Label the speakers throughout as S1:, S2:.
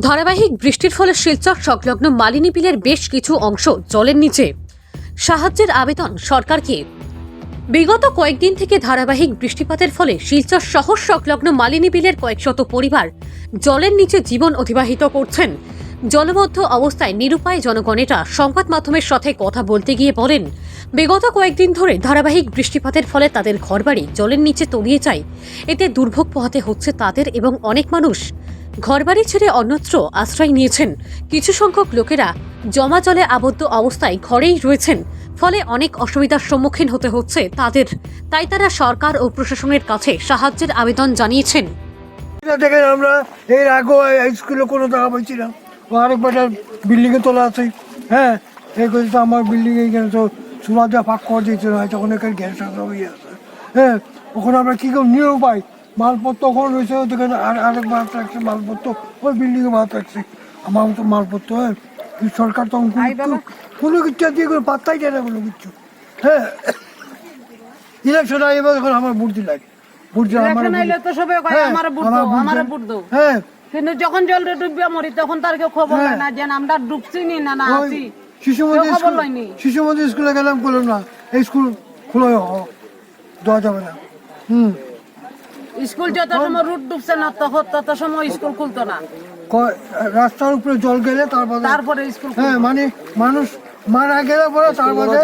S1: ধারাবাহিক বৃষ্টির ফলে শিলচর সংলগ্ন মালিনী বিলের বেশ কিছু অংশ জলের নিচে। সাহায্যের আবেদন সরকারকে। বিগত কয়েকদিন থেকে ধারাবাহিক বৃষ্টিপাতের ফলে শিলচর শহর সংলগ্ন মালিনী বিলের কয়েকশত পরিবার জলের নিচে জীবন অতিবাহিত করছেন। জলবদ্ধ অবস্থায় নিরুপায় জনগণেরা সংবাদ মাধ্যমের সাথে কথা বলতে গিয়ে বলেন, বিগত কয়েকদিন ধরে ধারাবাহিক বৃষ্টিপাতের ফলে তাদের ঘরবাড়ি জলের নিচে তলিয়ে যায়। এতে দুর্ভোগ পোহাতে হচ্ছে তাদের এবং অনেক মানুষ ঘরবাড়ি ছেড়ে অন্যত্র আশ্রয় নিয়েছেন। কিছু সংখ্যক লোকেরা জমা জলে আবদ্ধ অবস্থায় ঘরেই রয়েছেন, ফলে অনেক অসুবিধার সম্মুখীন হতে হচ্ছে তাদের। তাই তারা সরকার ও প্রশাসনের কাছে সাহায্যের আবেদন জানিয়েছেন।
S2: দেখেন, আমরা এর আগে স্কুলে কোনো টাকা পাইছি না, আরেকবার বিল্ডিংয়ে তোলা আছে। হ্যাঁ, এই করে তো আমার বিল্ডিং এইখানে তো সোলা দেওয়া ফাঁক করে দিয়েছিল, তখন এখানে গ্যাস সবই আছে। হ্যাঁ, ওখানে আমরা কী করে নিয়েও পাই মালপত্র ওখানে রয়েছে, ওখানে আরেক মাছ রাখছে মালপত্র, ওই বিল্ডিংয়ে মাছ রাখছে আমার মতো মালপত্র। হ্যাঁ, সরকার তখন কোনো কিছু দিয়ে করে পাত্তাই দেয় না কোনো কিছু। হ্যাঁ, ইলেকশন এবার এখন আমার ভোট দিলাই হ্যাঁ,
S3: কিন্তু যখন জলটা ডুববে মরি তখন তার কেউ খবর হয় না যে আমরা ডুবছি নি না না আছি।
S2: শিশু মন্দির স্কুলে গেলাম, বললাম না এই স্কুল খুলে দেওয়া যাবে না।
S3: স্কুল যত সময় রুট ডুবছে না তত সময় স্কুল খুলতো না।
S2: রাস্তার উপরে জল গেলে
S3: তারপরে স্কুল।
S2: হ্যাঁ, মানে মানুষ মারা গেলে পরে তারপরে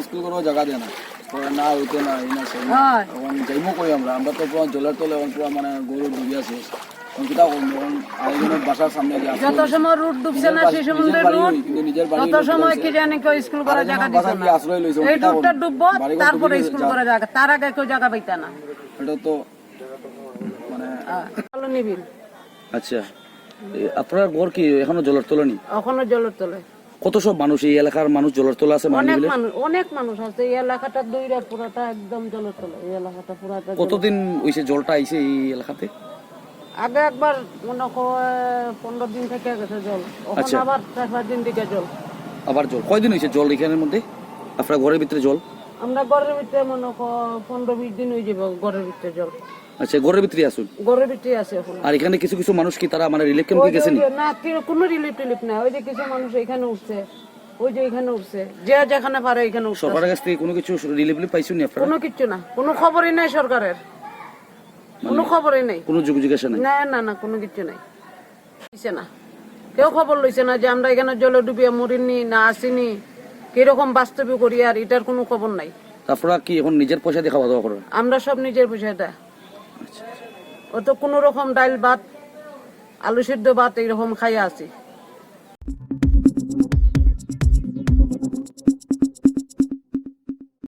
S4: স্কুল করার জায়গা দেয় না, না হইতে না যাইমো কই আমরা তো পুরো জলের তলে পুরো মানে গরু ডুবি আছে।
S3: যত সময় রুট ডুবছে না শিশু মন্দির রুট, তত সময় কি জানি কেউ স্কুল করার জায়গা দিচ্ছে না। এই রুটটা ডুববো তারপরে স্কুল করার জায়গা, তার আগে কেউ জায়গা পাইতা না।
S4: এটা তো মানে আচ্ছা, আপনার ঘর কি এখনো জলের তলে নি?
S3: এখনো জলের তলে।
S4: কত সব মানুষ এই এলাকার মানুষ জলের তলে আছে?
S3: অনেক মানুষ আছে এই এলাকাটা, দুইটা পুরাটা একদম জলের তলে। এই এলাকাটা পুরাটা।
S4: কতদিন হইছে জলটা আইছে এই এলাকাতে?
S3: আগে একবার মনে হয় 15 দিন থেকে গেছে জল, এখন আবার 4-5 দিন থেকে জল।
S4: আবার জল কয়দিন হইছে জল এখানের মধ্যে আপনার ঘরের ভিতরে জল?
S3: আমরা ঘরের ভিতরে মনে হয় 15-20 দিন হয়ে যাবে ঘরের ভিতরে জল।
S4: আচ্ছা, ঘরের ভিতরে আসুন? ঘরের ভিতরে
S3: আছে এখন।
S4: আর এখানে কিছু কিছু মানুষ কি তারা মানে রিলিফ ক্যাম্পে গেছেন?
S3: না, কোনো রিলিফ না। ওই যে কিছু মানুষ এখানে উঠছে, ওই যে এখানে উঠছে, যে যেখানে পারে এখানে উঠছে।
S4: সরকারের কাছ থেকে কোনো কিছু রিলিফ পাইছেন আপনারা?
S3: কোনো কিছু না, কোনো খবরই নাই সরকারের, কোনো খবরই নাই,
S4: কোনো জিজ্ঞাসা নাই।
S3: না, কোনো কিছু নাই। না, কেউ খবর লইছে না যে আমরা এখানে জলে ডুবিয়ে মরিনি না আসিনি, কিরকম বাস্তবে করি, আর এটার কোনো খবর নাই।
S4: আপনারা কি এখন নিজের পয়সা দিয়ে খাওয়া দাওয়া করেন?
S3: আমরা সব নিজের পয়সা দেয়। ও তো কোনো রকম ডাইল ভাত, আলু সিদ্ধ ভাত এইরকম খাইয়া আছি।